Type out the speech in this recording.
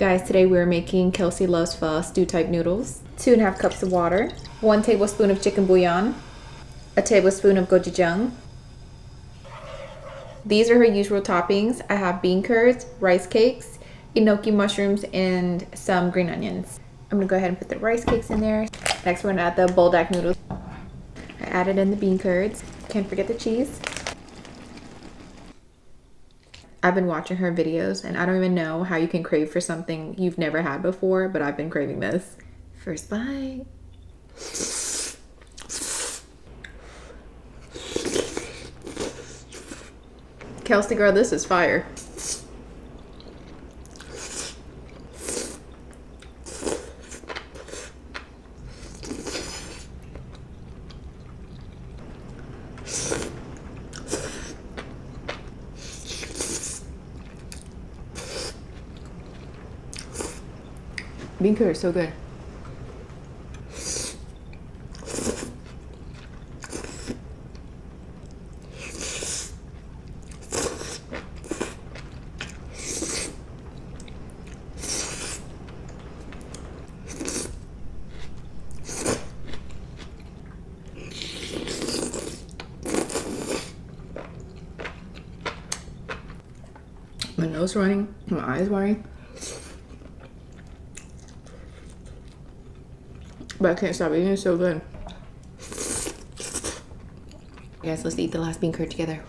Guys, today we're making Kelsey Loves Pho stew type noodles. 2.5 cups of water, 1 tablespoon of chicken bouillon, a tablespoon of gochujang. These are her usual toppings. I have bean curds, rice cakes, enoki mushrooms, and some green onions. I'm gonna go ahead and put the rice cakes in there. Next we're gonna add the Buldak noodles. I added in the bean curds. Can't forget the cheese. I've been watching her videos and I don't even know how you can crave for something you've never had before, but I've been craving this. First bite. Kelsey girl, this is fire. Bean curd is so good. My nose running, my eyes watering. But I can't stop eating, it's so good. Guys, let's eat the last bean curd together.